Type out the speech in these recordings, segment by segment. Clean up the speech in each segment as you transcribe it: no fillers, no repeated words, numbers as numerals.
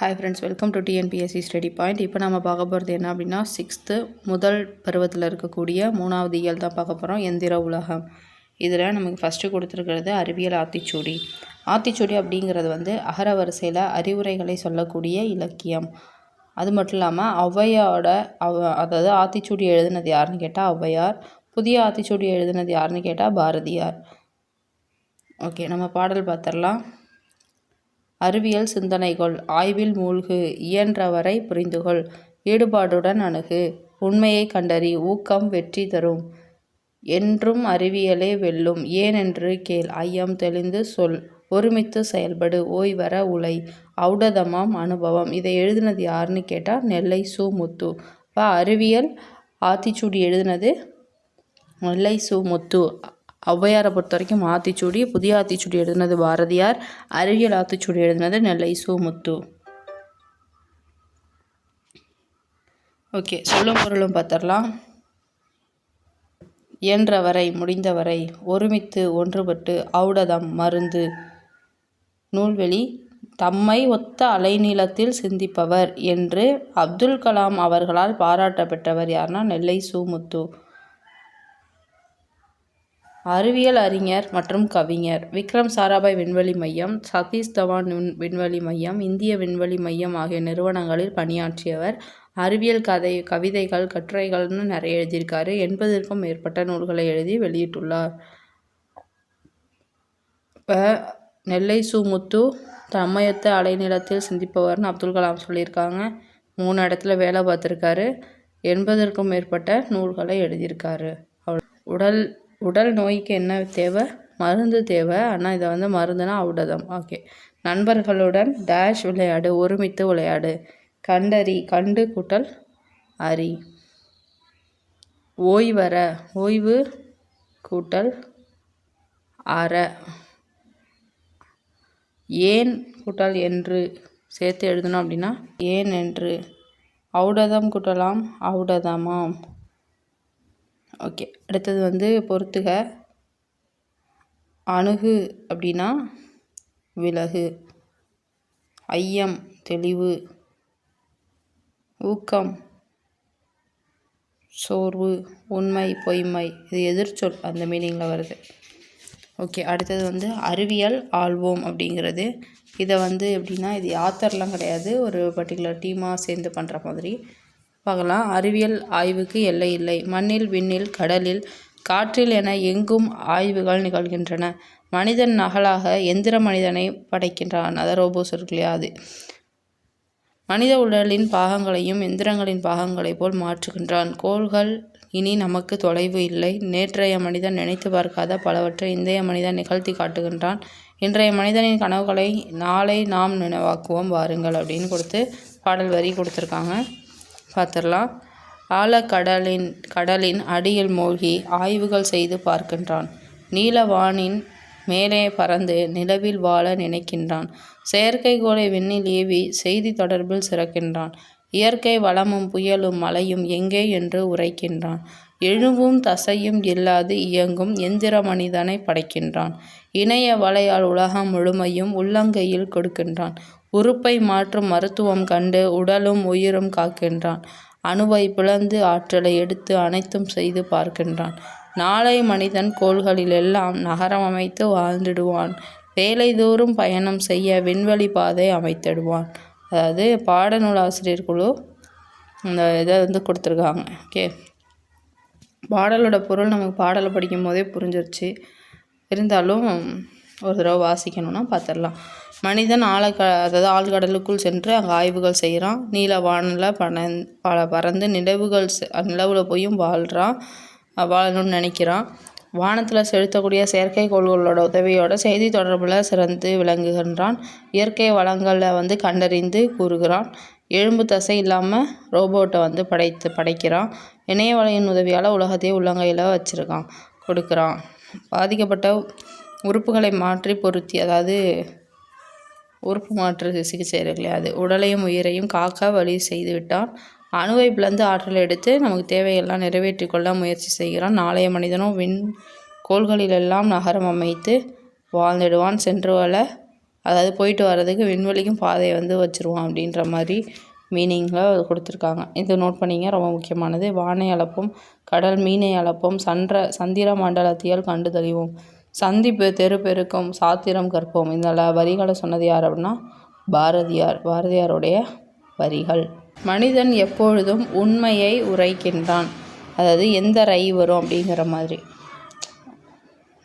Hi friends, welcome to TNPSC study point. இப்போ நம்ம பார்க்க போகிறது என்ன அப்படின்னா, 6th முதல் பருவத்தில் இருக்கக்கூடிய 3வது இயல் தான் பார்க்க போகிறோம், எந்திர உலகம். இதில் நமக்கு ஃபஸ்ட்டு கொடுத்துருக்கிறது அறிவியல் ஆத்திச்சூடி. ஆத்திச்சூடி அப்படிங்கிறது வந்து அகர வரிசையில் அறிவுரைகளை சொல்லக்கூடிய இலக்கியம். அது மட்டும் இல்லாமல் அதாவது ஆத்திச்சூடி எழுதினது யாருன்னு கேட்டால் ஔவையார். புதிய ஆத்திச்சூடி எழுதினது யாருன்னு கேட்டால் பாரதியார். ஓகே, நம்ம பாடல் பார்த்துடலாம். அறிவியல் சிந்தனைகள், ஆய்வில் மூழ்கு, இயன்றவரை புரிந்துகொள், ஈடுபாடுடன் அணுகு, உண்மையை கண்டறி, ஊக்கம் வெற்றி தரும், என்றும் அறிவியலே வெல்லும், ஏனென்று கேள், ஐயம் தெளிந்து சொல், ஒருமித்து செயல்படு, ஓய்வர உலை, ஔடதமாம் அனுபவம். இதை எழுதினது யாருன்னு கேட்டால் நெல்லை சு. முத்து. இப்போ அறிவியல் ஆத்திச்சூடி எழுதினது நெல்லை சு. முத்து. ஔவையாரை பொறுத்த வரைக்கும் ஆத்திச்சூடி, புதிய ஆத்திச்சூடி எழுதினது பாரதியார், அறிவியல் ஆத்திச்சூடி எழுதினது நெல்லை சு. முத்து. ஓகே, சொல்லும் பொருளும் பார்த்துடலாம். இயன்றவரை முடிந்தவரை, ஒருமித்து ஒன்றுபட்டு, ஔடதம் மருந்து, நூல்வெளி, தம்மை ஒத்த அலைநீளத்தில் சிந்திப்பவர் என்று அப்துல் கலாம் அவர்களால் பாராட்ட பெற்றவர் யாருன்னா நெல்லை சு. முத்து. அறிவியல் அறிஞர் மற்றும் கவிஞர், விக்ரம் சாராபாய் விண்வெளி மையம், சதீஷ் தவான் விண்வெளி மையம், இந்திய விண்வெளி மையம் ஆகிய நிறுவனங்களில் பணியாற்றியவர். அறிவியல் கவிதைகள், கட்டுரைகள்னு நிறைய எழுதியிருக்காரு. 80க்கும் மேற்பட்ட நூல்களை எழுதி வெளியிட்டுள்ளார். இப்போ நெல்லை சு. முத்து தம்மையொத்த அலைநிலத்தில் சிந்திப்பவர்னு அப்துல் கலாம் சொல்லியிருக்காங்க. 3 இடத்துல வேலை பார்த்துருக்காரு. 80க்கும் மேற்பட்ட நூல்களை எழுதியிருக்காரு. உடல் நோய்க்கு என்ன தேவை? மருந்து தேவை. ஆனால் இதை வந்து மருந்துனா ஔடதம். ஓகே, நண்பர்களுடன் டேஷ் விளையாடு, ஒருமித்து விளையாடு, கண்டறி, கண்டு கூட்டல் அறி, ஓய்வர, ஓய்வு கூட்டல் அற, ஏன் கூட்டல் என்று சேர்த்து எழுதணும் அப்படின்னா ஏன் என்று, ஔடதம் கூட்டலாம் ஔடதமாம். ஓகே, அடுத்தது வந்து பொறுத்துக. அணுகு அப்படின்னா விலகு, ஐயம் தெளிவு, ஊக்கம் சோர்வு, உண்மை பொய்மை, இது எதிர்ச்சொல், அந்த மீனிங்கில் வருது. ஓகே, அடுத்தது வந்து அறிவியல் ஆள்வோம் அப்படிங்கிறது. இதை வந்து எப்படின்னா, இது ஆத்தர்லாம் கிடையாது, ஒரு பர்டிகுலர் டீமாக சேர்ந்து பண்ணுற மாதிரி பார்க்கலாம். அறிவியல் ஆய்வுக்கு எல்லை இல்லை. மண்ணில், விண்ணில், கடலில், காற்றில் என எங்கும் ஆய்வுகள் நிகழ்கின்றன. மனிதன் நகலாக எந்திர மனிதனை படைக்கின்றான். அதை ரோபோஸ் இருக்கு இல்லையா, அது மனித உடலின் பாகங்களையும் எந்திரங்களின் பாகங்களை போல் மாற்றுகின்றான். கோள்கள் இனி நமக்கு தொலைவு இல்லை. நேற்றைய மனிதன் நினைத்து பார்க்காத பலவற்றை இன்றைய மனிதன் நிகழ்த்தி காட்டுகின்றான். இன்றைய மனிதனின் கனவுகளை நாளை நாம் நினைவாக்குவோம் வாருங்கள் அப்படின்னு கொடுத்து பாடல் வரி கொடுத்துருக்காங்க. பார்த்துடலாம். கடலின் அடியில் மூழ்கி ஆய்வுகள் செய்து பார்க்கின்றான். நீலவானின் மேலே பறந்து நிலவில் வாழ நினைக்கின்றான். செயற்கைக்கோளை விண்ணில் ஏவி செய்தி தொடர்பில் சிறக்கின்றான். இயற்கை வளமும் புயலும் மழையும் எங்கே என்று உரைக்கின்றான். எழுவும் தசையும் இல்லாது இயங்கும் எந்திர மனிதனை படைக்கின்றான். இணைய வலையால் உலகம் முழுமையும் உள்ளங்கையில் கொடுக்கின்றான். உறுப்பை மாற்றும் மருத்துவம் கண்டு உடலும் உயிரும் காக்கின்றான். அணுவை பிளந்து ஆற்றலை எடுத்து அனைத்தும் செய்து பார்க்கின்றான். நாளை மனிதன் கோள்களிலெல்லாம் நகரம் அமைத்து வாழ்ந்திடுவான். வேலைதோறும் பயணம் செய்ய விண்வெளி பாதை அமைத்திடுவான். அதாவது பாடநூல் ஆசிரியர் குழு இந்த இதை வந்து கொடுத்துருக்காங்க. ஓகே, பாடலோட பொருள் நமக்கு பாடலை படிக்கும் போதே புரிஞ்சிருச்சு. இருந்தாலும் ஒரு தடவை வாசிக்கணும்னா பார்த்துடலாம். மனிதன் அதாவது ஆழ்கடலுக்குள் சென்று அங்கே ஆய்வுகள் செய்கிறான். நீல வானில் பறந்து நிலவில் போயும் வாழணும்னு நினைக்கிறான். வானத்தில் செலுத்தக்கூடிய செயற்கைக்கோள்களோட உதவியோட செய்தி தொடர்பில் சிறந்து விளங்குகின்றான். இயற்கை வளங்களை வந்து கண்டறிந்து கூறுகிறான். எலும்பு தசை இல்லாமல் ரோபோட்டை வந்து படைக்கிறான். இணையவலையின் உதவியால் உலகத்தையே உள்ளங்கையில் கொடுக்குறான். பாதிக்கப்பட்ட உறுப்புகளை மாற்றி பொருத்தி, அதாவது உறுப்பு மாற்று சிகிச்சை இருக்குல்லையா, அது உடலையும் உயிரையும் காக்க வழி செய்து விட்டான். அணுவை பிளந்து ஆற்றலை எடுத்து நமக்கு தேவையெல்லாம் நிறைவேற்றி கொள்ள முயற்சி செய்கிறான். நாளைய மனிதனும் கோள்களிலெல்லாம் நகரம் அமைத்து வாழ்ந்திடுவான். சென்று வள அதாவது போயிட்டு வர்றதுக்கு விண்வெளிக்கும் பாதையை வந்து வச்சுருவோம் அப்படின்ற மாதிரி மீனிங்கில் கொடுத்துருக்காங்க. இது நோட் பண்ணிங்க, ரொம்ப முக்கியமானது. வானை அளப்போம், கடல் மீனை அளப்போம், சந்திர மண்டலத்தியல் கண்டு தெளிவோம், சந்திப்பு தெரு பெருக்கம், சாத்திரம் கற்போம். இந்த வரிகளை சொன்னது யார் அப்படின்னா பாரதியாருடைய வரிகள். மனிதன் எப்பொழுதும் உண்மையை உரைக்கின்றான். அதாவது எந்த ரை வரும் அப்படிங்கிற மாதிரி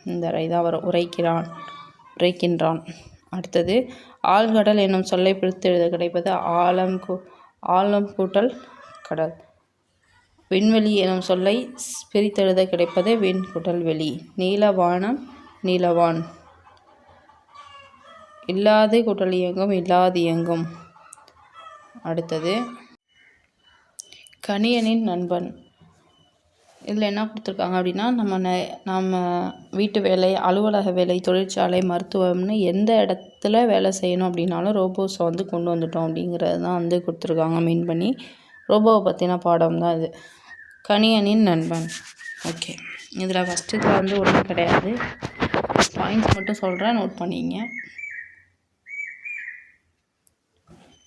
இந்த ரை தான் வரும், உரைக்கின்றான். அடுத்தது ஆழ்கடல் என்னும் சொல்லை பிரித்து எழுத கிடைப்பது ஆழம் கூட்டல் கடல். விண்வெளி எனும் சொல்லை பிரித்தெழுத கிடைப்பது விண் கூட்டல் வெளி. நீலவானம் நீலவான். இல்லாது கூட்டல் இயங்கும் இல்லாது இயங்கும். அடுத்தது கணியனின் நண்பன். இதில் என்ன கொடுத்துருக்காங்க அப்படின்னா, நம்ம வீட்டு வேலை, அலுவலக வேலை, தொழிற்சாலை, மருத்துவம்னு எந்த இடத்துல வேலை செய்யணும் அப்படின்னாலும் ரோபோஸை வந்து கொண்டு வந்துட்டோம் அப்படிங்கிறது தான் வந்து கொடுத்துருக்காங்க. மீன் பண்ணி ரோபோவை பற்றின பாடம் தான் இது. கணியனின் நண்பன். ஓகே, இதில் ஃபஸ்ட்டு இதில் வந்து ஒன்றும் கிடையாது, பாயிண்ட்ஸ் மட்டும் சொல்கிறேன், நோட் பண்ணிங்க.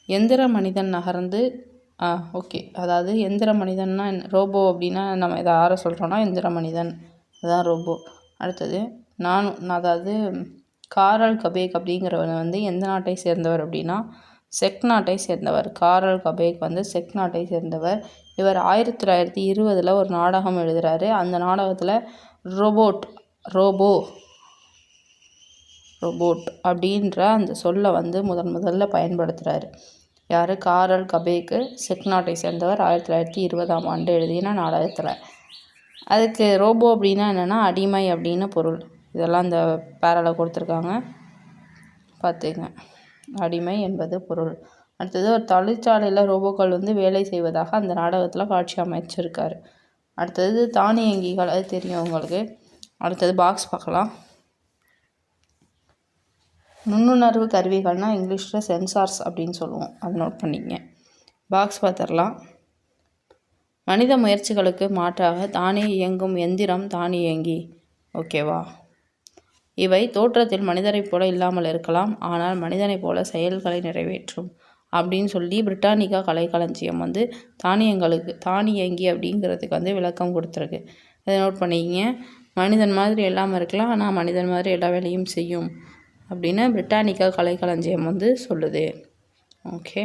எந்திர மனிதன் நகர்ந்து ஓகே, அதாவது எந்திர மனிதன்னா ரோபோ அப்படின்னா நம்ம இதை யாரை சொல்கிறோன்னா எந்திர மனிதன், அதுதான் ரோபோ. அடுத்தது அதாவது காரல் கபேக் அப்படிங்கிறவர் வந்து எந்த நாட்டை சேர்ந்தவர் அப்படின்னா செக் நாட்டை சேர்ந்தவர். காரல் கபேக் வந்து செக் நாட்டை சேர்ந்தவர். இவர் 1920 ஒரு நாடகம் எழுதுகிறாரு. அந்த நாடகத்தில் ரோபோ அப்படின்ற அந்த சொல்லை வந்து முதல்ல பயன்படுத்துகிறாரு. யார்? காரல் கபேக்கு, செக் நாட்டை சேர்ந்தவர். 1920 எழுதின நாடகத்தில். அதுக்கு ரோபோ அப்படின்னா என்னென்னா அடிமை அப்படின்னு பொருள். இதெல்லாம் இந்த பேரால் கொடுத்துருக்காங்க, பார்த்துங்க. அடிமை என்பது பொருள். அடுத்தது ஒரு தொழிற்சாலையில் ரோபோக்கள் வந்து வேலை செய்வதாக அந்த நாடகத்தில் காட்சி அமைச்சிருக்காரு. அடுத்தது தானியங்கிகள், அது தெரியும் உங்களுக்கு. அடுத்தது பாக்ஸ் பார்க்கலாம். நுண்ணுணர்வு கருவிகள்னால் இங்கிலீஷில் சென்சார்ஸ் அப்படின்னு சொல்லுவோம், அதை நோட் பண்ணிங்க. பாக்ஸ் பார்த்துடலாம். மனித முயற்சிகளுக்கு மாற்றாக தானே இயங்கும் எந்திரம் தானியங்கி. ஓகேவா? இவை தோற்றத்தில் மனிதரைப் போல இல்லாமல் இருக்கலாம், ஆனால் மனிதனைப் போல செயல்களை நிறைவேற்றும் அப்படின்னு சொல்லி பிரிட்டானிக்கா கலைக்களஞ்சியம் வந்து தானியங்கி அப்படிங்கிறதுக்கு வந்து விளக்கம் கொடுத்துருக்கு. அதை நோட் பண்ணிக்கிங்க. மனிதன் மாதிரி இல்லாமல் இருக்கலாம், ஆனால் மனிதன் மாதிரி எல்லா வேலையும் செய்யும் அப்படின்னு பிரிட்டானிக்கா கலைக்களஞ்சியம் வந்து சொல்லுது. ஓகே,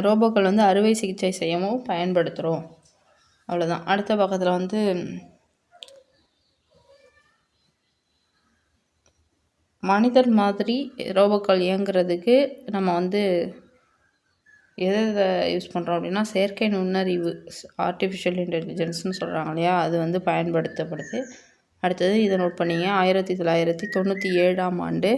ரோபோக்கள் வந்து அறுவை சிகிச்சை செய்யவும் பயன்படுத்துகிறோம், அவ்வளோதான். அடுத்த பக்கத்தில் வந்து மனிதர் மாதிரி ரோபோக்கள் இயங்குறதுக்கு நம்ம வந்து எதை யூஸ் பண்ணுறோம் அப்படின்னா செயற்கை நுண்ணறிவு, ஆர்டிஃபிஷியல் இன்டெலிஜென்ஸ்னு சொல்கிறாங்க இல்லையா, அது வந்து பயன்படுத்தப்படுது. அடுத்தது இதை நோட் பண்ணிங்க. 1997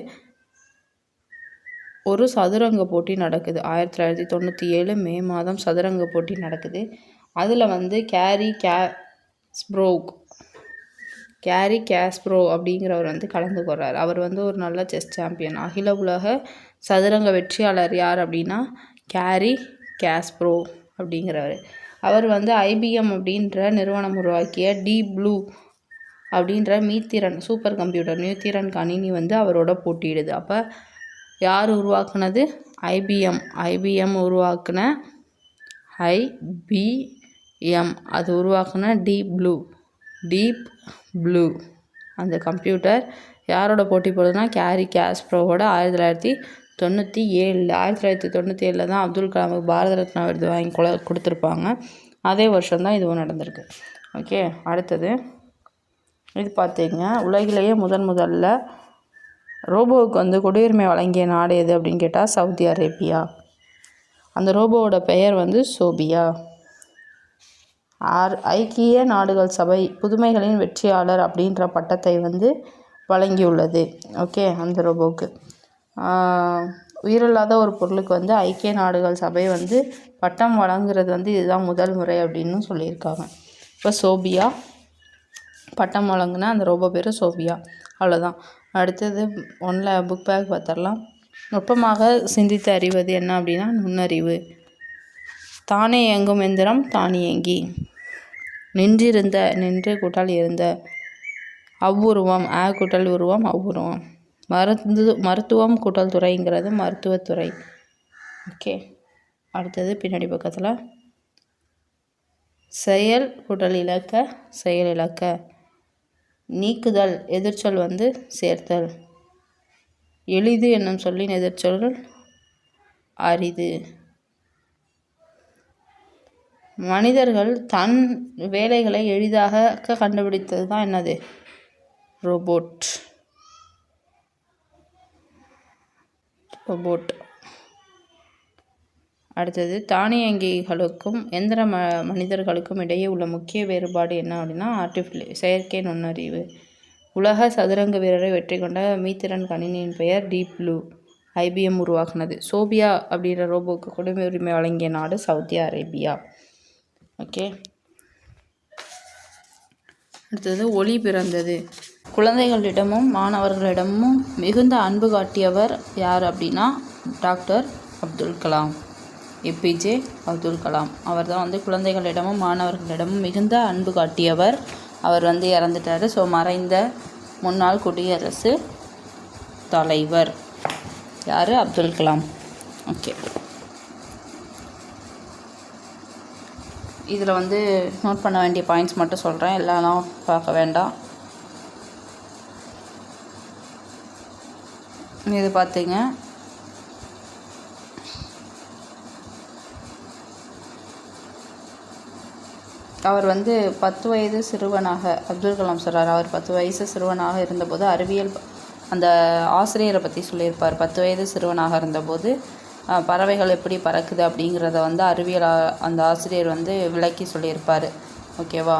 ஒரு சதுரங்க போட்டி நடக்குது. 1997 மே மாதம் சதுரங்க போட்டி நடக்குது. அதில் வந்து கேரி காஸ்ப்ரோ அப்படிங்கிறவர் வந்து கலந்துக்கிறார். அவர் வந்து ஒரு நல்ல செஸ் சாம்பியன். அகில உலக சதுரங்க வெற்றியாளர் யார் அப்படின்னா கேரி காஸ்ப்ரோ அப்படிங்கிறவர். அவர் வந்து ஐபிஎம் அப்படின்ற நிறுவனம் உருவாக்கிய டீப் ப்ளூ அப்படின்ற சூப்பர் கம்ப்யூட்டர் நியூத்திரன் கணினி வந்து அவரோட போட்டியிடுது. அப்போ யார் உருவாக்குனது? ஐபிஎம் உருவாக்குன அது உருவாக்குன டீப் ப்ளூ அந்த கம்ப்யூட்டர் யாரோட போட்டி போடுதுன்னா கேரி காஸ்ப்ரோவோட. 1997 தான் அப்துல் கலாமுக்கு பாரத ரத்னா விருது வாங்கி கொடுத்துருப்பாங்க. அதே வருஷம்தான் இதுவும் நடந்திருக்கு. ஓகே, அடுத்தது இது பார்த்தீங்க. உலகிலேயே முதல்ல ரோபோவுக்கு வந்து குடியுரிமை வழங்கிய நாடு எது அப்படின்னு கேட்டால் சவுதி அரேபியா. அந்த ரோபோவோட பெயர் வந்து சோபியா. ஐக்கிய நாடுகள் சபை புதுமைகளின் வெற்றியாளர் அப்படின்ற பட்டத்தை வந்து வழங்கியுள்ளது. ஓகே, அந்த ரோபோவுக்கு உயிரில்லாத ஒரு பொருளுக்கு வந்து ஐக்கிய நாடுகள் சபை வந்து பட்டம் வழங்குறது வந்து இதுதான் முதல் முறை அப்படின்னு சொல்லியிருக்காங்க. இப்போ சோபியா பட்டம் வழங்கினா அந்த ரோபோ பேர் சோபியா, அவ்வளோதான். அடுத்தது புக் பேக் பார்த்துடலாம். நுட்பமாக சிந்தித்து அறிவது என்ன அப்படின்னா நுண்ணறிவு. தானே இயங்கும் எந்திரம் தானியங்கி. நின்றிருந்த நின்று கூட்டல் இருந்த. அவ்வுருவம் கூட்டல் உருவம் அவ்வுருவம். மருத்துவம் கூட்டல் துறைங்கிறது மருத்துவத்துறை. ஓகே, அடுத்தது பின்னாடி பக்கத்தில் செயல் கூட்டல் இலக்க செயல் இலக்க. நீக்குதல் எதிர்ச்சொல் சேர்த்தல். எளிது என்னும் சொல்லின் எதிர்ச்சொல் அரிது. மனிதர்கள் தன் வேலைகளை எளிதாக கண்டுபிடித்தது தான் என்னது? ரோபோட். அடுத்தது தானியங்கிகளுக்கும் எந்திர மனிதர்களுக்கும் இடையே உள்ள முக்கிய வேறுபாடு என்ன அப்படின்னா செயற்கை நுண்ணறிவு. உலக சதுரங்க வீரரை வெற்றி கொண்ட மீத்திறன் கணினியின் பெயர் டீப் ப்ளூ. IBM உருவாக்குனது. சோபியா அப்படின்ற ரோபோக்கு குடிமை உரிமை வழங்கிய நாடு சவுதி அரேபியா. ஓகே, அடுத்தது ஒளி பிறந்தது. குழந்தைகளிடமும் மாணவர்களிடமும் மிகுந்த அன்பு காட்டியவர் யார் அப்படின்னா டாக்டர் அப்துல் கலாம். APJ அப்துல் கலாம். அவர் தான் குழந்தைகளிடமும் மாணவர்களிடமும் மிகுந்த அன்பு காட்டியவர். அவர் இறந்துட்டார். ஸோ மறைந்த முன்னாள் குடியரசு தலைவர் யார்? அப்துல் கலாம். ஓகே, இதில் நோட் பண்ண வேண்டிய பாயிண்ட்ஸ் மட்டும் சொல்கிறேன், எல்லாம் பார்க்க வேண்டாம். இது பார்த்தீங்க, அவர் 10 வயது சிறுவனாக அப்துல் கலாம் சொல்கிறார். அவர் 10 வயசு சிறுவனாக இருந்தபோது அறிவியல் அந்த ஆசிரியரை பற்றி சொல்லியிருப்பார். 10 வயது சிறுவனாக இருந்தபோது பறவைகள் எப்படி பறக்குது அப்படிங்கிறத அறிவியல் அந்த ஆசிரியர் விளக்கி சொல்லியிருப்பார். ஓகேவா?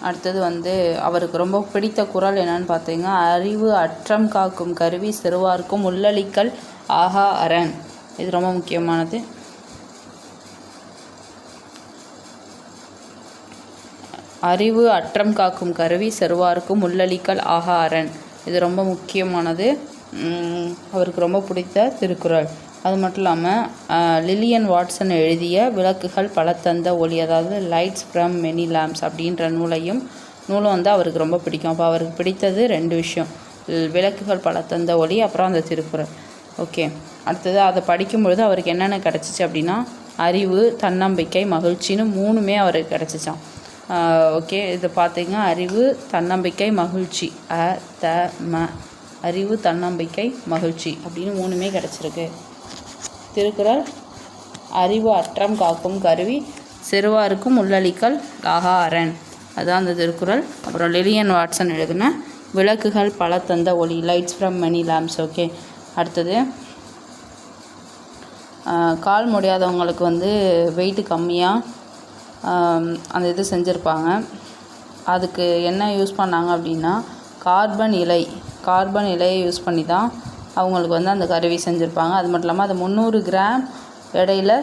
அடுத்தது அவருக்கு ரொம்ப பிடித்த குறள் என்னன்னு பார்த்தீங்கன்னா, அறிவு அற்றம் காக்கும் கருவி சிறுவார்க்கும் உள்ளளிக்கல் ஆஹா அரண். இது ரொம்ப முக்கியமானது. அறிவு அற்றம் காக்கும் கருவி செருவார்க்கும் உள்ளளிக்கல் ஆஹா அரண். இது ரொம்ப முக்கியமானது. அவருக்கு ரொம்ப பிடித்த திருக்குறள். அது மட்டும் இல்லாமல் லில்லியன் வாட்சன் எழுதிய விளக்குகள் பல தந்த ஒளி, அதாவது லைட்ஸ் ஃப்ரம் மெனி லேம்ப்ஸ் அப்படின்ற நூலும் அவருக்கு ரொம்ப பிடிக்கும். அப்போ அவருக்கு பிடித்தது 2 விஷயம், விளக்குகள் பல தந்த ஒளி, அப்புறம் அந்த திருக்குறள். ஓகே, அடுத்தது அதை படிக்கும்பொழுது அவருக்கு என்னென்ன கிடச்சிச்சு அப்படின்னா அறிவு, தன்னம்பிக்கை, மகிழ்ச்சின்னு 3மே அவருக்கு கிடச்சிச்சான். ஓகே, இது பார்த்திங்கன்னா அறிவு, தன்னம்பிக்கை, மகிழ்ச்சி. அறிவு, தன்னம்பிக்கை, மகிழ்ச்சி அப்படின்னு 3மே கிடச்சிருக்கு. திருக்குறள் அறிவு அற்றம் காக்கும் கருவி சிறுவாருக்கும் உள்ளளிக்கல் ஆஹா அரண், அதுதான் அந்த திருக்குறள். அப்புறம் லில்லியன் வாட்சன் எழுதின விளக்குகள் பல தந்த ஒளி, lights from many lamps. Okay, அடுத்தது கால் முடியாதவங்களுக்கு வெயிட்டு கம்மியாக அந்த இது செஞ்சுருப்பாங்க. அதுக்கு என்ன யூஸ் பண்ணாங்க அப்படின்னா கார்பன் இலையை யூஸ் பண்ணி தான் அவங்களுக்கு அந்த கருவி செஞ்சுருப்பாங்க. அது மட்டும் இல்லாமல் அது 300 கிராம் எடையில்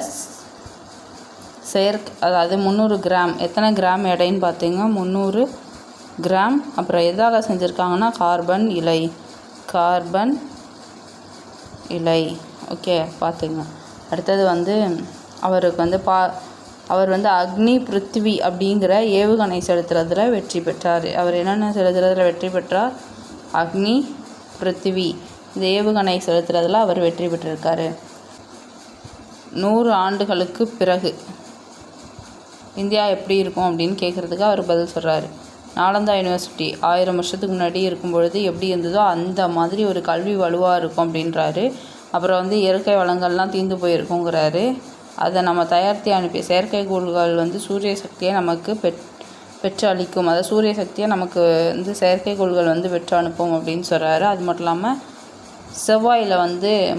அதாவது 300 கிராம், எத்தனை கிராம் எடைன்னு பார்த்தீங்கன்னா 300 கிராம். அப்புறம் எதாக செஞ்சுருக்காங்கன்னா கார்பன் இலை. ஓகே, பார்த்துங்க. அடுத்தது அவருக்கு அவர் அக்னி பிருத்திவி அப்படிங்கிற ஏவுகணை செலுத்துறதுல வெற்றி பெற்றார். அவர் என்னென்ன செலுத்துறதுல வெற்றி பெற்றார்? அக்னி பிருத்திவி, இந்த ஏவுகணை செலுத்துறதுல அவர் வெற்றி பெற்றிருக்காரு. 100 ஆண்டுகளுக்கு பிறகு இந்தியா எப்படி இருக்கும் அப்படின்னு கேட்குறதுக்கு அவர் பதில் சொல்கிறாரு. நாலந்தா யூனிவர்சிட்டி 1000 வருஷத்துக்கு முன்னாடி இருக்கும் பொழுது எப்படி இருந்ததோ அந்த மாதிரி ஒரு கல்வி வலுவாக இருக்கும் அப்படின்றாரு. அப்புறம் இயற்கை வளங்கள்லாம் தீர்ந்து போயிருக்குங்கிறாரு. அதை நம்ம தயாரித்து அனுப்பிய செயற்கைக்கோள்கள் சூரிய சக்தியை நமக்கு பெற்று அளிக்கும். அதாவது சூரிய சக்தியை நமக்கு செயற்கைக்கோள்கள் பெற்று அனுப்பும் அப்படின்னு சொல்கிறாரு. அது மட்டும் இல்லாமல் செவ்வாயில்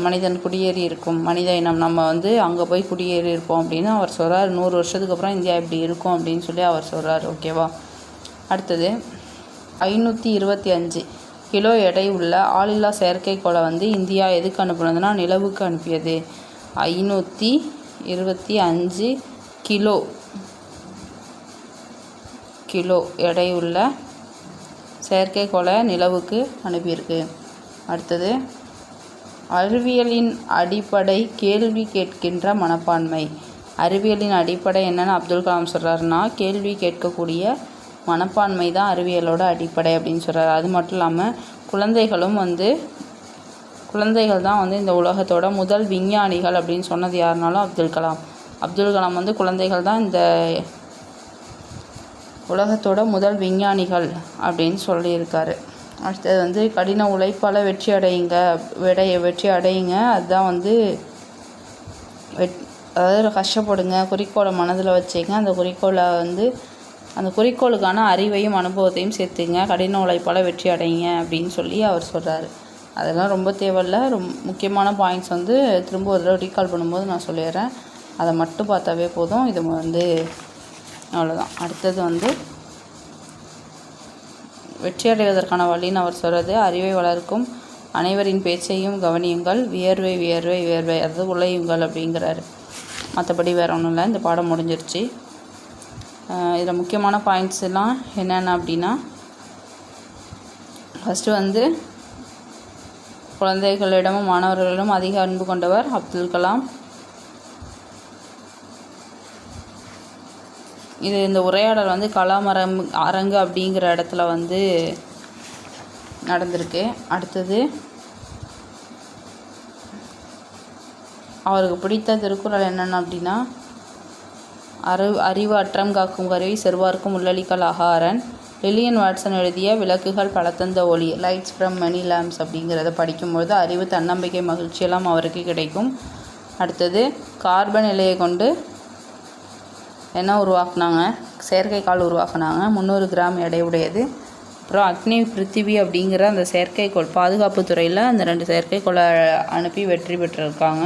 மனிதன் குடியேறி இருக்கும், மனித இனம் நம்ம அங்கே போய் குடியேறி இருப்போம் அப்படின்னு அவர் சொல்கிறார். 100 வருஷத்துக்கு அப்புறம் இந்தியா இப்படி இருக்கும் அப்படின்னு சொல்லி அவர் சொல்கிறார். ஓகேவா? அடுத்தது 525 கிலோ எடை உள்ள ஆளில்லா செயற்கைக்கோளை இந்தியா எதுக்கு அனுப்புனதுன்னா நிலவுக்கு அனுப்பியது. 525 கிலோ எடை உள்ள செயற்கைக்கோளை நிலவுக்கு அனுப்பியிருக்கு. அடுத்தது அறிவியலின் அடிப்படை கேள்வி கேட்கின்ற மனப்பான்மை. அறிவியலின் அடிப்படை என்னென்னு அப்துல் கலாம் சொல்கிறாருன்னா, கேள்வி கேட்கக்கூடிய மனப்பான்மை தான் அறிவியலோட அடிப்படை அப்படின்னு சொல்கிறார். அது மட்டும் இல்லாமல் குழந்தைகள் தான் வந்து இந்த உலகத்தோட முதல் விஞ்ஞானிகள் அப்படின்னு சொன்னது யாருனாலும் அப்துல் கலாம் வந்து குழந்தைகள் தான் இந்த உலகத்தோட முதல் விஞ்ஞானிகள் அப்படின்னு சொல்லியிருக்காரு. அடுத்தது வந்து கடின உழைப்பால் வெற்றி அடையுங்க. அதுதான் வந்து அதாவது கஷ்டப்படுங்க, குறிக்கோளை மனதில் வச்சுங்க. அந்த குறிக்கோளுக்கான அறிவையும் அனுபவத்தையும் சேர்த்துங்க. கடின உழைப்பால் வெற்றி அடையுங்க அப்படின்னு சொல்லி அவர் சொல்கிறாரு. அதெல்லாம் ரொம்ப தேவையில்ல. முக்கியமான பாயிண்ட்ஸ் வந்து திரும்ப ஒரு தடவை ரீகால் பண்ணும்போது நான் சொல்லிடுறேன். அதை மட்டும் பார்த்தாவே போதும். இது வந்து அவ்வளோதான். அடுத்தது வந்து வெற்றி அடைவதற்கான வழின்னு அவர் சொல்கிறது, அறிவை வளர்க்கும் அனைவரின் பேச்சையும் கவனியுங்கள், வியர்வை அதாவது உழையுங்கள் அப்படிங்கிறாரு. மற்றபடி வேறு ஒன்றும் இல்லை. இந்த பாடம் முடிஞ்சிருச்சு. இதில் முக்கியமான பாயிண்ட்ஸ் எல்லாம் என்னென்ன அப்படின்னா, ஃபஸ்ட்டு வந்து குழந்தைகளிடமும் மாணவர்களிடம் அதிக அன்பு கொண்டவர் அப்துல் கலாம். இந்த உரையாடல் வந்து கலாம் அரங்கு அப்படிங்கிற இடத்துல வந்து நடந்திருக்கு. அடுத்தது அவருக்கு பிடித்த திருக்குறள் என்னென்ன அப்படின்னா, அறிவு அற்றம் காக்கும் கருவி செல்வார்க்கும் உள்ளளிக்கல் ஆகாரன். லில்லியன் வாட்சன் எழுதிய விளக்குகள் பலத்தந்த ஒளி, லைட்ஸ் ஃப்ரம் மெனி லேம்ப்ஸ் அப்படிங்கிறத படிக்கும்பொழுது அறிவு, தன்னம்பிக்கை, மகிழ்ச்சியெல்லாம் அவருக்கு கிடைக்கும். அடுத்தது கார்பன் இலையை கொண்டு என்ன உருவாக்குனாங்க, செயற்கைக்கால் உருவாக்குனாங்க, 300 கிராம் எடையுடையது. அப்புறம் அக்னி பிருத்திவி அப்படிங்கிற அந்த செயற்கைக்கோள், பாதுகாப்பு துறையில் அந்த 2 செயற்கைக்கோளை அனுப்பி வெற்றி பெற்றிருக்காங்க.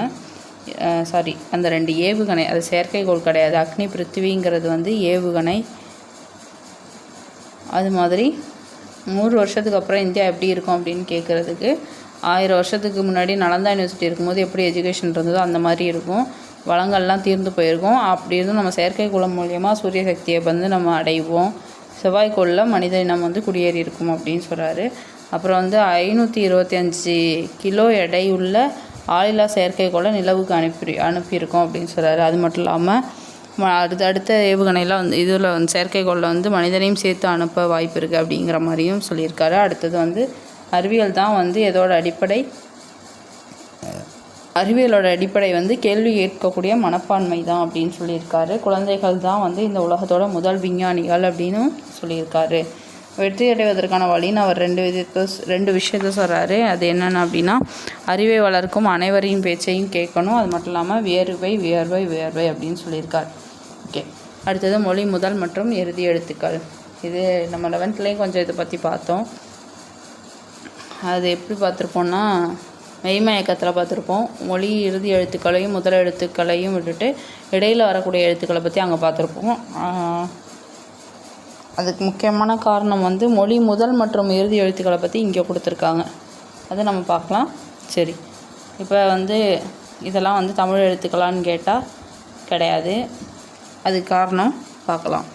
அந்த 2 ஏவுகணை, அது செயற்கைக்கோள் கிடையாது. அக்னி பிருத்திவிங்கிறது வந்து ஏவுகணை. அது மாதிரி 100 வருஷத்துக்கு அப்புறம் இந்தியா எப்படி இருக்கும் அப்படின்னு கேட்குறதுக்கு, 1000 வருஷத்துக்கு முன்னாடி நலந்தா யூனிவர்சிட்டி இருக்கும்போது எப்படி எஜுகேஷன் இருந்ததோ அந்த மாதிரி இருக்கும். வளங்கள்லாம் தீர்ந்து போயிருக்கும். அப்படி இருந்தும் நம்ம செயற்கைக்கோள் மூலயமா சூரிய சக்தியை வந்து நம்ம அடைவோம். செவ்வாய்க்கோளில் மனித இனம் வந்து குடியேறி இருக்கும் அப்படின்னு சொல்கிறாரு. அப்புறம் வந்து 525 கிலோ எடையுள்ள ஆளில்லா செயற்கைக்கோளை நிலவுக்கு அனுப்பியிருக்கோம் அப்படின்னு சொல்கிறாரு. அது மட்டும் இல்லாமல் அடுத்த ஏவுகணையில் வந்து இதில் வந்து செயற்கைக்கோளில் வந்து மனிதனையும் சேர்த்து அனுப்ப வாய்ப்பு இருக்குது அப்படிங்கிற மாதிரியும் சொல்லியிருக்காரு. அடுத்தது வந்து அறிவியல் தான் வந்து அறிவியலோட அடிப்படை வந்து கேள்வி கேட்கக்கூடிய மனப்பான்மை தான் அப்படின்னு சொல்லியிருக்காரு. குழந்தைகள் தான் வந்து இந்த உலகத்தோட முதல் விஞ்ஞானிகள் அப்படின்னு சொல்லியிருக்காரு. வெற்றி அடைவதற்கான வழின்னு அவர் 2 விஷயத்த சொல்கிறாரு. அது என்னென்ன அப்படின்னா, அறிவை வளர்க்கும் அனைவரின் பேச்சையும் கேட்கணும். அது மட்டும் இல்லாமல் வியர்வை அப்படின்னு சொல்லியிருக்கார். ஓகே, அடுத்தது மொழி முதல் மற்றும் இறுதி எழுத்துக்கள். இது நம்ம 11லேயும் கொஞ்சம் இதை பற்றி பார்த்தோம். அது எப்படி பார்த்துருப்போம்னா, மெய்மயக்கத்தில் பார்த்துருப்போம். மொழி இறுதி எழுத்துக்களையும் முதல் எழுத்துக்களையும் விட்டுட்டு இடையில் வரக்கூடிய எழுத்துக்களை பற்றி அங்கே பார்த்துருப்போம். அதுக்கு முக்கியமான காரணம் வந்து மொழி முதல் மற்றும் இறுதி எழுத்துக்களை பற்றி இங்கே கொடுத்துருக்காங்க. அது நம்ம பார்க்கலாம். சரி, இப்போ வந்து இதெல்லாம் வந்து தமிழ் எழுத்துக்களான்னு கேட்டால் கிடையாது. அதுக்கு காரணம் பார்க்கலாம்.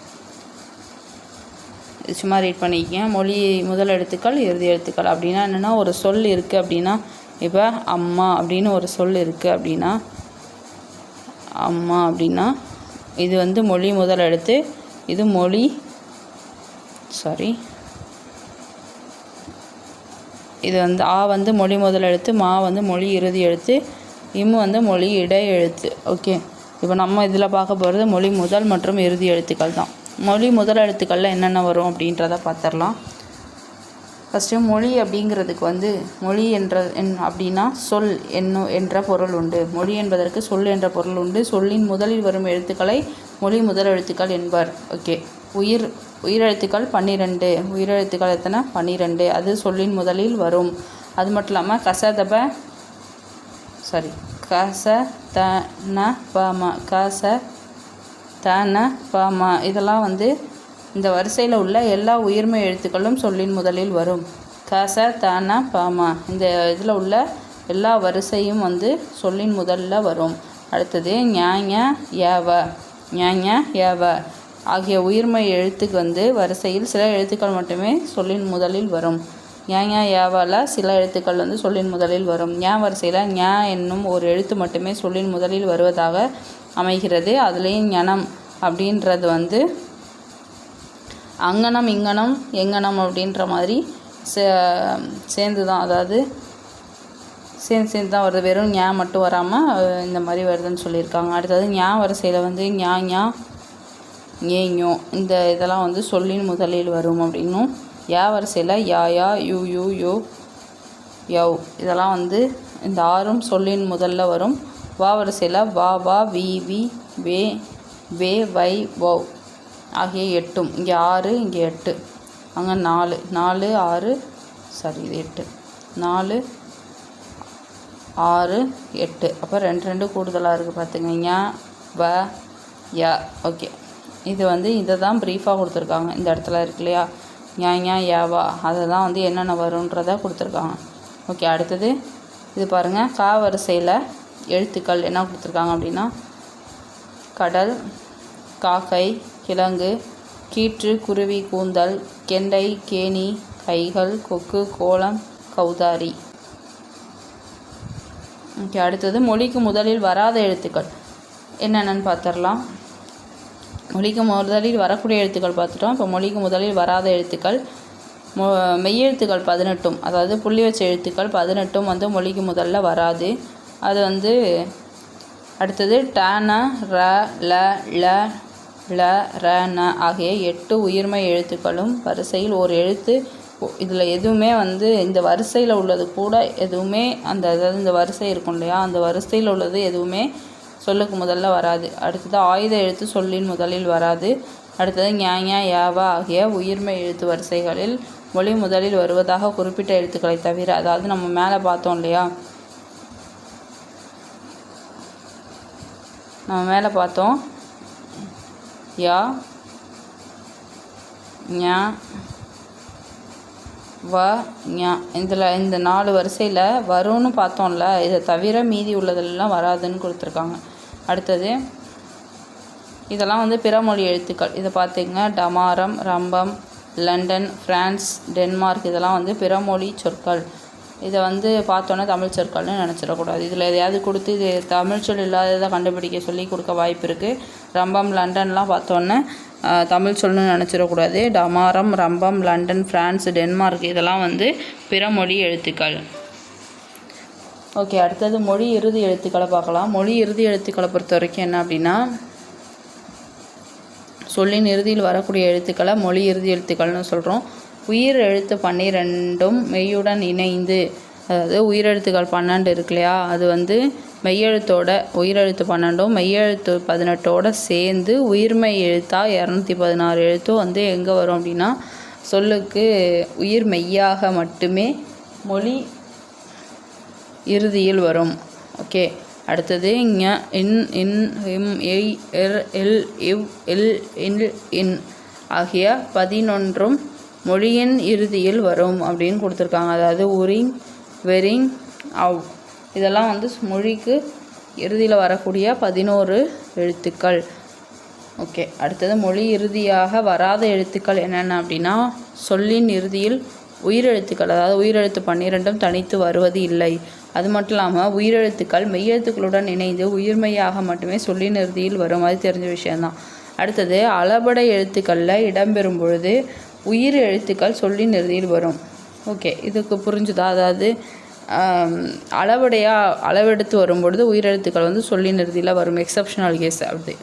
சும்மா ரீட் பண்ணிக்கங்க. மொழி முதல் எழுத்துக்கள் இறுதி எழுத்துக்கள் அப்படின்னா என்னென்னா, ஒரு சொல் இருக்குது அப்படின்னா, இப்போ அம்மா அப்படின்னு ஒரு சொல் இருக்குது அப்படின்னா, அம்மா அப்படின்னா இது வந்து மொழி முதல் எழுத்து. இது இது வந்து ஆ வந்து மொழி முதல் எழுத்து, மா வந்து மொழி இறுதி எழுத்து, இம் வந்து மொழி இடை எழுத்து. ஓகே, இப்போ நம்ம இதில் பார்க்க போகிறது மொழி முதல் மற்றும் இறுதி எழுத்துக்கள் தான். மொழி முதல் எழுத்துக்களில் என்னென்ன வரும் அப்படின்றத பார்த்துடலாம். ஃபஸ்ட்டு மொழி அப்படிங்கிறதுக்கு வந்து மொழி அப்படின்னா சொல் என்ற பொருள் உண்டு. மொழி என்பதற்கு சொல் என்ற பொருள் உண்டு. சொல்லின் முதலில் வரும் எழுத்துக்களை மொழி முதல் எழுத்துக்கள் என்பர். ஓகே, உயிரெழுத்துக்கள் 12. உயிரெழுத்துக்கள் எத்தனை? 12. அது சொல்லின் முதலில் வரும். அது மட்டும் இல்லாமல் கச இதெல்லாம் வந்து இந்த வரிசையில் உள்ள எல்லா உயிர்மை எழுத்துக்களும் சொல்லின் முதலில் வரும். இந்த இதில் உள்ள எல்லா வரிசையும் வந்து சொல்லின் முதலில் வரும். அடுத்தது ஏவ ஆகிய உயிர்மை எழுத்துக்கு வந்து வரிசையில் சில எழுத்துக்கள் மட்டுமே சொல்லின் முதலில் வரும். ஞ யாவால் சில எழுத்துக்கள் வந்து சொல்லின் முதலில் வரும். ஞ வரிசையில் ஞ என்னும் ஒரு எழுத்து மட்டுமே சொல்லின் முதலில் வருவதாக அமைகிறது. அதுலேயும் ஞனம் அப்படின்றது வந்து அங்கனம் இங்கனம் எங்கனம் அப்படின்ற மாதிரி சேர்ந்து தான், அதாவது சேர்ந்து தான் வருது. வெறும் ஞா மட்டும் வராமல் இந்த மாதிரி வருதுன்னு சொல்லியிருக்காங்க. அடுத்தது ஞா வரிசையில் வந்து ஞா ஞா ஞோ இந்த இதெல்லாம் வந்து சொல்லின் முதலில் வரும் அப்படின்னும், யா வரிசையில் யா யா யூ யூ யோ யவ் இதெல்லாம் வந்து இந்த 6ம் சொல்லின் முதல்ல வரும். வா வரிசையில் வா வா வி வி வே வே வை வவ் ஆகிய 8ம், இங்கே 6 இங்கே 8, அங்கே 4 4 6 சாரி இது 8 4 6 8, அப்போ 2 2 கூடுதலாக இருக்குது பார்த்துங்க. ஞ வ ய ஓகே. இது வந்து இதை தான் ப்ரீஃபாக கொடுத்துருக்காங்க. இந்த இடத்துல இருக்கு இல்லையா ஞ யாவா, அதை தான் வந்து என்னென்ன வரும்ன்றதை கொடுத்துருக்காங்க. ஓகே. அடுத்தது இது பாருங்கள். கா வரிசையில் எழுத்துக்கள் என்ன கொடுத்துருக்காங்க அப்படின்னா கடல், காக்கை, கிழங்கு, கீற்று, குருவி, கூந்தல், கெண்டை, கேணி, கைகள், கொக்கு, கோலம், கௌதாரி. ஓகே. அடுத்தது மொழிக்கு முதலில் வராத எழுத்துக்கள் என்னென்னு பார்த்துடலாம். மொழிக்கு முதலில் வரக்கூடிய எழுத்துக்கள் பார்த்துட்டோம். இப்போ மொழிக்கு முதலில் வராத எழுத்துக்கள் மெய்யெழுத்துக்கள் 18ம், அதாவது புள்ளி வச்ச எழுத்துக்கள் 18ம் வந்து மொழிக்கு முதல்ல வராது. அது வந்து அடுத்தது டன, ர, ல, ல, ல, ர, ந ஆகிய 8 உயிர்மை எழுத்துக்களும் வரிசையில் ஒரு எழுத்து. இதில் எதுவுமே வந்து இந்த வரிசையில் உள்ளது கூட எதுவுமே அதாவது இந்த வரிசை இருக்கும் இல்லையா, அந்த வரிசையில் உள்ளது எதுவுமே சொல்லுக்கு முதல்ல வராது. அடுத்தது ஆயுத எழுத்து சொல்லின் முதலில் வராது. அடுத்தது ஞ யாவா ஆகிய உயிர்மை எழுத்து வரிசைகளில் மொழி முதலில் வருவதாக குறிப்பிட்ட எழுத்துக்களை தவிர, அதாவது நம்ம மேலே பார்த்தோம் இல்லையா, நம்ம மேலே பார்த்தோம் யா ஞ வ ஞ இதில் இந்த 4 வரிசையில் வரும்னு பார்த்தோம்ல, இதை தவிர மீதி உள்ளதெல்லாம் வராதுன்னு கொடுத்துருக்காங்க. அடுத்தது இதெல்லாம் வந்து பிறமொழி எழுத்துக்கள். இதை பார்த்திங்க. டமாரம், ரம்பம், லண்டன், ஃப்ரான்ஸ், டென்மார்க் இதெல்லாம் வந்து பிறமொழி சொற்கள். இதை வந்து பார்த்தோன்னே தமிழ் சொற்கள்னு நினச்சிடக்கூடாது. இதில் எதையாவது கொடுத்து இது தமிழ் சொல் இல்லாததை கண்டுபிடிக்க சொல்லி கொடுக்க வாய்ப்பு இருக்குது. ரம்பம், லண்டன்லாம் பார்த்தோன்னே தமிழ் சொல்னு நினச்சிடக்கூடாது. டமாரம், ரம்பம், லண்டன், ஃப்ரான்ஸ், டென்மார்க் இதெல்லாம் வந்து பிறமொழி எழுத்துக்கள். ஓகே. அடுத்தது மொழி இறுதி எழுத்துக்களை பார்க்கலாம். மொழி இறுதி எழுத்துக்களை பொறுத்த வரைக்கும் என்ன அப்படின்னா, சொல்லின் இறுதியில் வரக்கூடிய எழுத்துக்களை மொழி இறுதி எழுத்துக்கள்னு சொல்கிறோம். உயிர் எழுத்து 12ம் மெய்யுடன் இணைந்து, அதாவது உயிரெழுத்துக்கள் 12 இருக்கு இல்லையா, அது வந்து மெய்யெழுத்தோட உயிரெழுத்து 12ம் மெய்யெழுத்து 18ஓட சேர்ந்து உயிர்மெய் எழுத்தாக 216 எழுத்தும் வந்து எங்கே வரும் அப்படின்னா சொல்லுக்கு உயிர் மெய்யாக மட்டுமே மொழி இறுதியில் வரும். ஓகே. அடுத்தது ஞ, இன், இன், இம், எய், எர், எல், இவ், இல், இல், இன் ஆகிய 11ம் மொழியின் இறுதியில் வரும் அப்படின்னு கொடுத்துருக்காங்க. அதாவது உரிங், வெரிங், அவ் இதெல்லாம் வந்து மொழிக்கு இறுதியில் வரக்கூடிய 11 எழுத்துக்கள். ஓகே. அடுத்தது மொழி இறுதியாக வராத எழுத்துக்கள் என்னென்ன அப்படின்னா சொல்லின் இறுதியில் உயிரெழுத்துக்கள், அதாவது உயிரெழுத்து 12ம் தனித்து வருவது இல்லை. அது மட்டும் இல்லாமல் உயிரெழுத்துக்கள் மெய்யெழுத்துக்களுடன் இணைந்து உயிர்மெய்யாக மட்டுமே சொல்லின் இறுதியில் வரும். அது தெரிஞ்ச விஷயந்தான். அடுத்தது அளபடை எழுத்துக்களில் இடம்பெறும் பொழுது உயிர் எழுத்துக்கள் சொல்லின் இறுதியில் வரும். ஓகே. இதுக்கு புரிஞ்சுதா? அதாவது அளவெடுத்து வரும்பொழுது உயிரெழுத்துக்கள் வந்து சொல்லின் இறுதியில் வரும். எக்ஸப்ஷனல் கேஸ் அப்படி.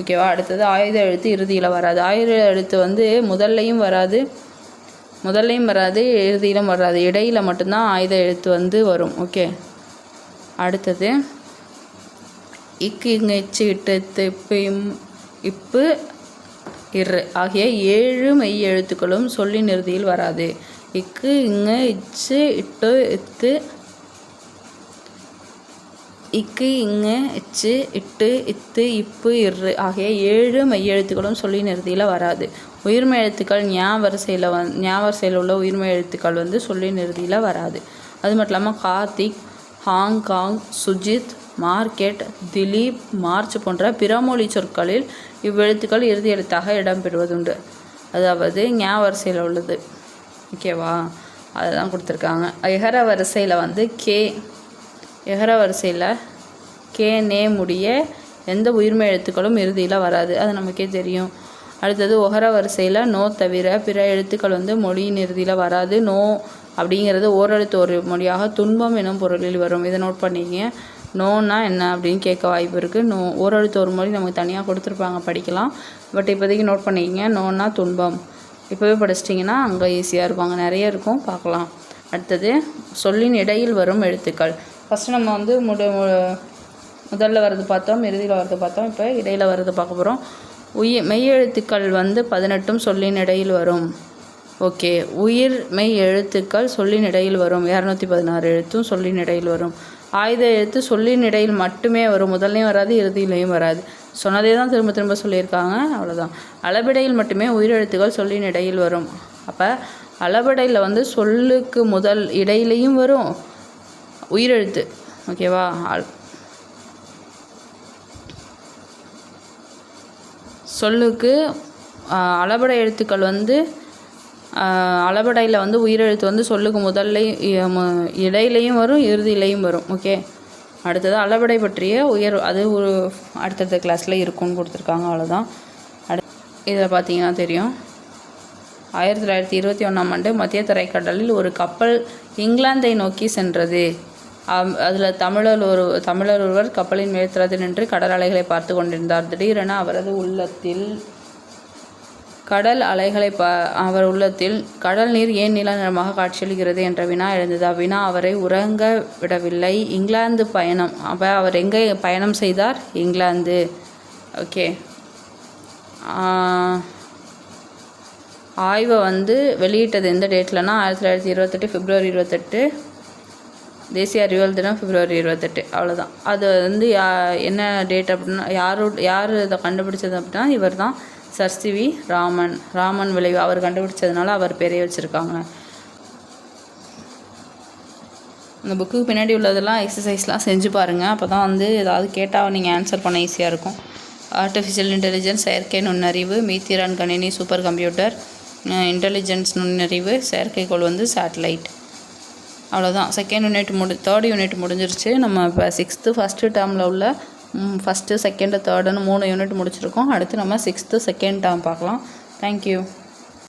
ஓகேவா? அடுத்தது ஆயுத எழுத்து இறுதியில் வராது. ஆயுத எழுத்து வந்து முதல்லையும் வராது இறுதியிலும் வராது. இடையில் மட்டும்தான் ஆயுத எழுத்து வந்து வரும். ஓகே. அடுத்தது இக்கு, இங்கு, இச்சு, இட்டு, இத்து, இப்பு, இப்பு, இரு ஆகிய 7 மெய் எழுத்துக்களும் சொல்லின் இறுதியில் வராது. இக்கு, இங்கு, இச்சு, இட்டு, இத்து, இக்கு, இங்கு, இச்சு, இட்டு, இத்து, இப்பு, இரு ஆகிய 7 மெய்யெழுத்துக்களும் சொல்லின் இறுதியில் வராது. உயிர்மெய் எழுத்துக்கள் ஞா வரிசையில் உள்ள உயிர்மெய் எழுத்துக்கள் வந்து சொல்லின் இறுதியில் வராது. அது மட்டும் இல்லாமல் Karthik, Hong Kong, Sujith, market, Dileep, March போன்ற பிறமொழி சொற்களில் இவ்வெழுத்துக்கள் இறுதி எழுத்தாக இடம்பெறுவதுண்டு. அதாவது ஞா வரிசையில் உள்ளது. ஓகேவா? அதுதான் கொடுத்துருக்காங்க. எகர வரிசையில் வந்து எகர வரிசையில் கே நே முடிய எந்த உயிர்மெய் எழுத்துக்களும் இறுதியில் வராது, அது நமக்கே தெரியும். அடுத்தது ஒகர வரிசையில் நோ தவிர பிற எழுத்துக்கள் வந்து மொழியின் இறுதியில் வராது. நோ அப்படிங்கிறது ஓரெழுத்து ஒரு மொழியாக துன்பம் எனும் பொருளில் வரும். இதை நோட் பண்ணிக்கங்க. நோன்னா என்ன அப்படின்னு கேட்க வாய்ப்பு இருக்குது. நோ ஓரெழுத்து ஒரு மொழி நமக்கு தனியாக கொடுத்துருப்பாங்க, படிக்கலாம். பட் இப்போதைக்கு நோட் பண்ணிக்கங்க. நோன்னா துன்பம். இப்போவே படிச்சிட்டிங்கன்னா அங்கே ஈஸியாக இருக்கும், அங்கே நிறைய இருக்கும், பார்க்கலாம். அடுத்தது சொல்லின் இடையில் வரும் எழுத்துக்கள். ஃபஸ்ட்டு நம்ம வந்து முதல்ல வர்றது பார்த்தோம், இறுதியில் வர்றது பார்த்தோம். இப்போ இடையில் வர்றது பார்க்க போகிறோம். மெய் எழுத்துக்கள் வந்து 18 சொல்லின் இடையில் வரும். ஓகே, உயிர் மெய் எழுத்துக்கள் சொல்லின் இடையில் வரும். 216 எழுத்தும் சொல்லின் இடையில் வரும். ஆயுத எழுத்து சொல்லின் இடையில் மட்டுமே வரும், முதல்லையும் வராது, இறுதியிலையும் வராது. சொன்னதே தான் திரும்ப திரும்ப சொல்லியிருக்காங்க, அவ்வளோதான். அளபெடையில் மட்டுமே உயிரெழுத்துக்கள் சொல்லின் இடையில் வரும். அப்போ அளபெடையில் வந்து சொல்லுக்கு முதல் இடையிலையும் வரும் உயிரெழுத்து. ஓகேவா? சொல்லுக்கு அளபடை எழுத்துக்கள் வந்து அளபடையில் வந்து உயிரெழுத்து வந்து சொல்லுக்கு முதல்லையும் இடையிலையும் வரும், இறுதியிலையும் வரும். ஓகே, அடுத்தது அளபடை பற்றிய அது ஒரு அடுத்தடுத்த கிளாஸில் இருக்கும்னு கொடுத்துருக்காங்க, அவ்வளோதான். இதில் பார்த்தீங்கன்னா தெரியும். 1921ஆம் ஆண்டு மத்திய தரைக்கடலில் ஒரு கப்பல் இங்கிலாந்தை நோக்கி சென்றது. அதில் தமிழர் ஒருவர் கப்பலின் மேல்தளத்தில் நின்று கடல் அலைகளை பார்த்து கொண்டிருந்தார். திடீரென அவரது உள்ளத்தில் கடல் நீர் ஏன் நீல நிறமாக காட்சியளிக்கிறது என்ற வினா எழுந்தது. அவ்வினா அவரை உறங்க விடவில்லை. இங்கிலாந்து பயணம். அப்போ அவர் எங்கே பயணம் செய்தார்? இங்கிலாந்து. ஓகே, ஆய்வை வந்து வெளியிட்டது எந்த டேட்லனா 1928 பிப்ரவரி 28, தேசிய அறிவியல் தினம் பிப்ரவரி 28, அவ்வளோதான். அது வந்து என்ன டேட் அப்படின்னா யார் இதை கண்டுபிடிச்சது அப்படின்னா இவர் தான், சர் சி.வி. ராமன் விளைவு. அவர் கண்டுபிடிச்சதுனால அவர் பேரே வச்சுருக்காங்க. இந்த புக்குக்கு பின்னாடி உள்ளதெல்லாம் எக்ஸசைஸ்லாம் செஞ்சு பாருங்கள், அப்போ தான் வந்து ஏதாவது கேட்டால் நீங்கள் ஆன்சர் பண்ண ஈஸியாக இருக்கும். ஆர்டிஃபிஷியல் இன்டெலிஜென்ஸ், செயற்கை நுண்ணறிவு, மீத்திரான் கணினி, சூப்பர் கம்ப்யூட்டர், இன்டெலிஜென்ஸ் நுண்ணறிவு, செயற்கைக்கோள் வந்து சேட்டலைட். அவ்வளோதான். செகண்ட் யூனிட் தேர்ட் யூனிட் முடிஞ்சிருச்சு. நம்ம இப்போ 6th ஃபஸ்ட்டு டேர்மில் உள்ள ஃபஸ்ட்டு செகண்டு தேர்டுன்னு 3 யூனிட் முடிச்சிருக்கோம். அடுத்து நம்ம 6th செகண்ட் டேர்ம் பார்க்கலாம். தேங்க்யூ.